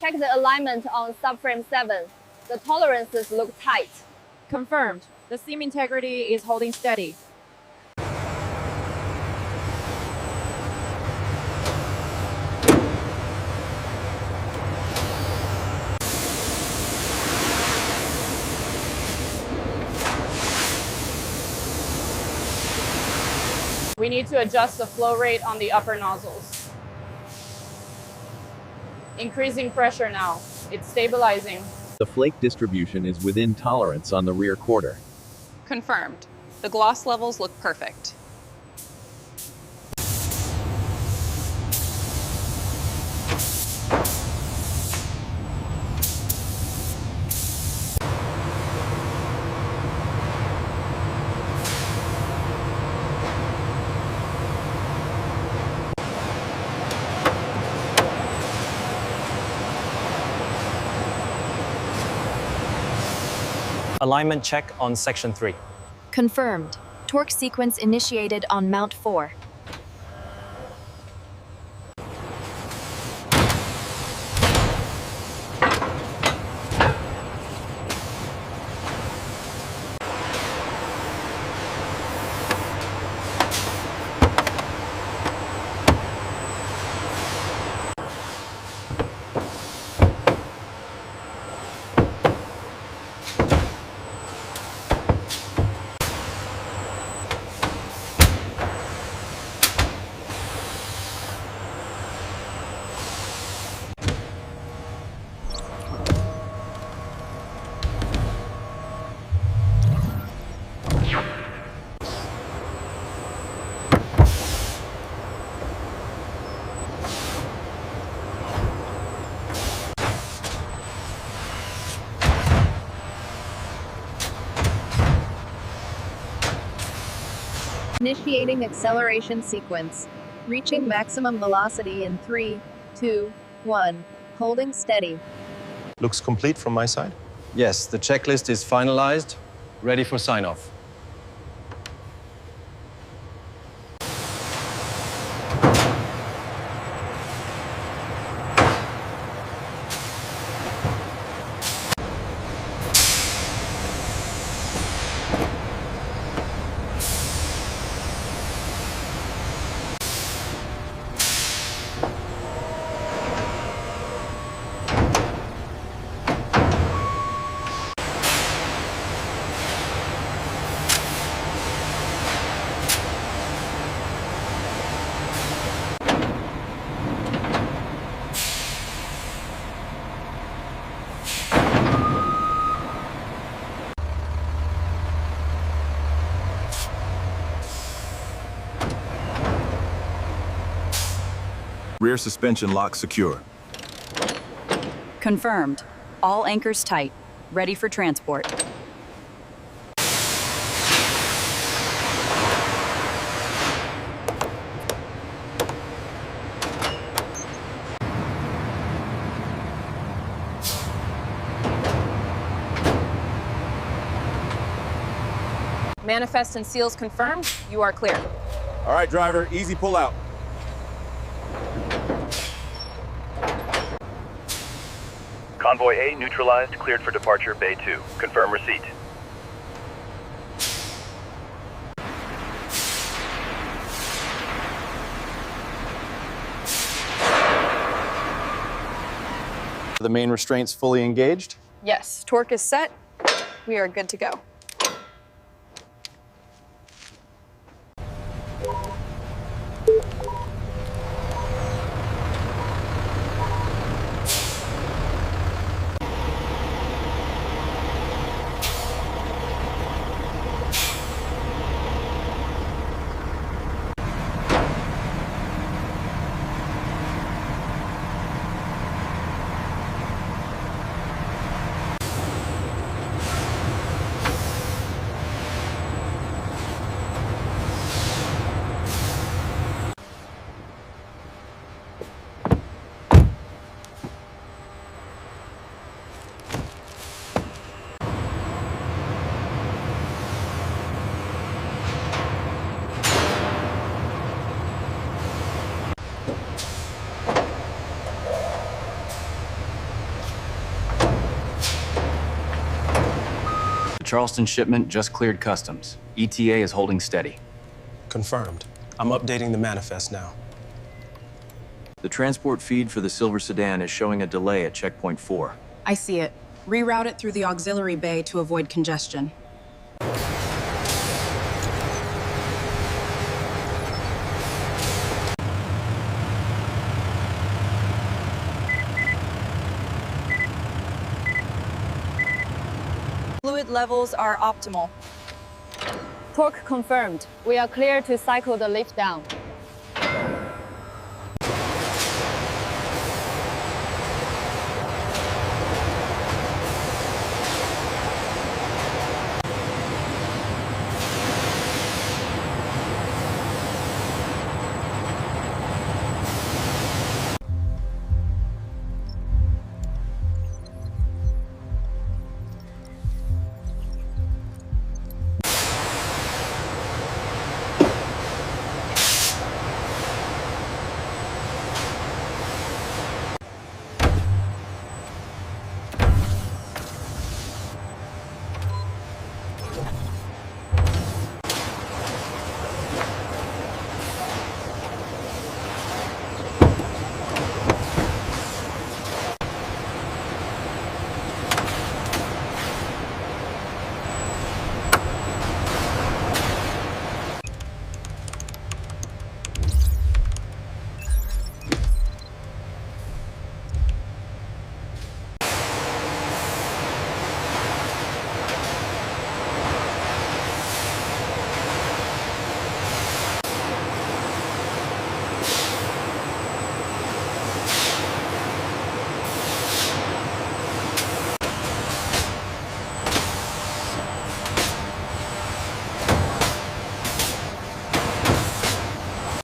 Check the alignment on subframe 7. The tolerances look tight. Confirmed. The seam integrity is holding steady. We need to adjust the flow rate on the upper nozzles. Increasing pressure now. It's stabilizing. The flake distribution is within tolerance on the rear quarter. Confirmed. The gloss levels look perfect. Alignment check on section 3. Confirmed. Torque sequence initiated on mount 4. Initiating acceleration sequence. Reaching maximum velocity in 3, 2, 1. Holding steady. Looks complete from my side. Yes, the checklist is finalized, ready for sign-off. Rear suspension lock secure. Confirmed. All anchors tight. Ready for transport. Manifest and seals confirmed. You are clear. All right, driver, easy pull out. Convoy A neutralized, cleared for departure, Bay 2. Confirm receipt. The main restraints fully engaged. Yes, torque is set. We are good to go. Charleston shipment just cleared customs. ETA is holding steady. Confirmed. I'm updating the manifest now. The transport feed for the silver sedan is showing a delay at checkpoint 4. I see it. Reroute it through the auxiliary bay to avoid congestion. Fluid levels are optimal. Torque confirmed. We are clear to cycle the lift down.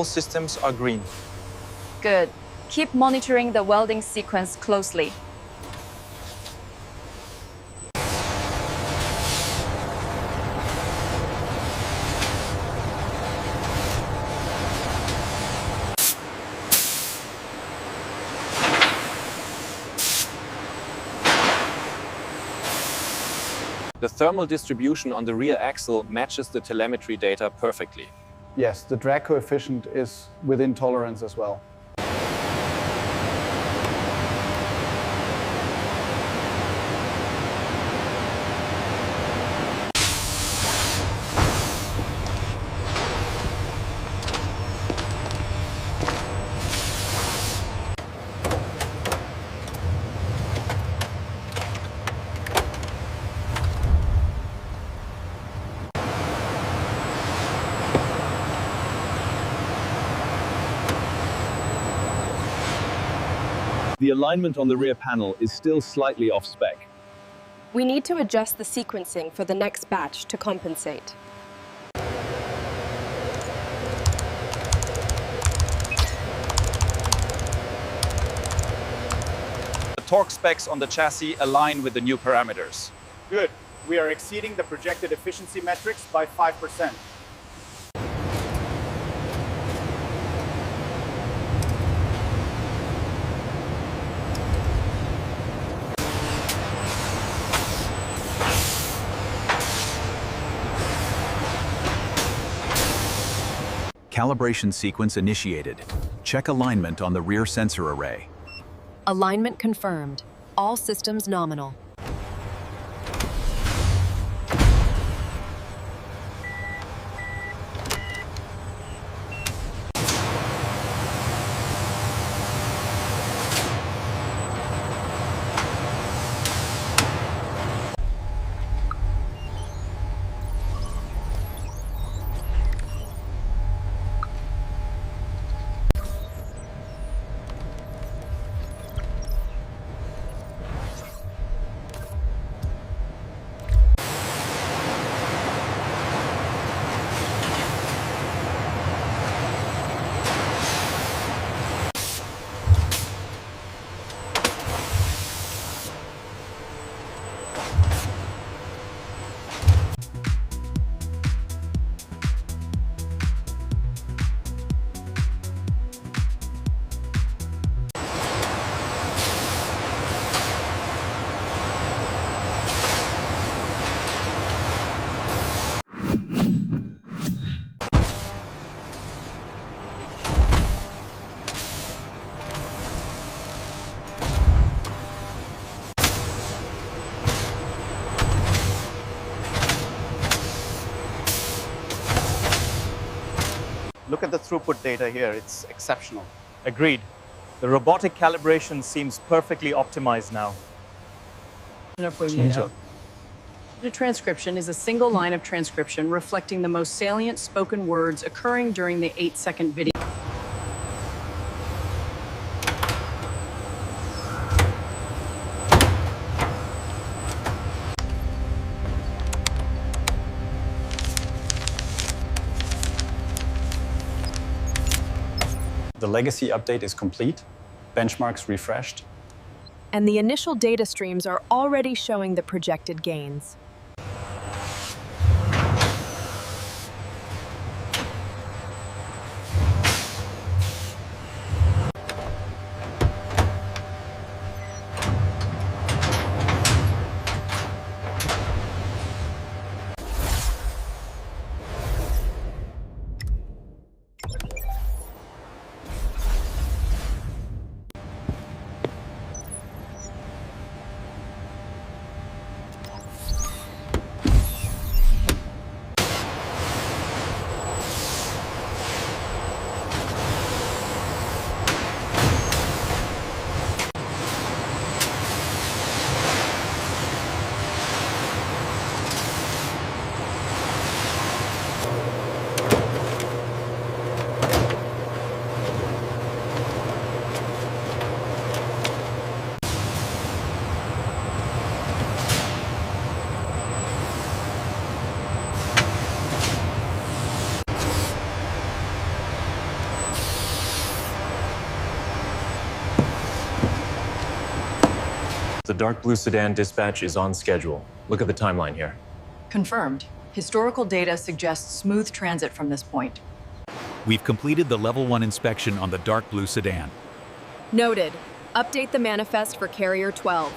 All systems are green. Good. Keep monitoring the welding sequence closely. The thermal distribution on the rear axle matches the telemetry data perfectly. Yes, the drag coefficient is within tolerance as well. The alignment on the rear panel is still slightly off spec. We need to adjust the sequencing for the next batch to compensate. The torque specs on the chassis align with the new parameters. Good. We are exceeding the projected efficiency metrics by 5%. Calibration sequence initiated. Check alignment on the rear sensor array. Alignment confirmed. All systems nominal. look at the throughput data here. It's exceptional. Agreed. The robotic calibration seems perfectly optimized now. The transcription is a single line of transcription reflecting the most salient spoken words occurring during the 8-second video. The legacy update is complete, benchmarks refreshed, and the initial data streams are already showing the projected gains. The dark blue sedan dispatch is on schedule. Look at the timeline here. Confirmed. Historical data suggests smooth transit from this point. We've completed the Level 1 inspection on the dark blue sedan. Noted. Update the manifest for Carrier 12.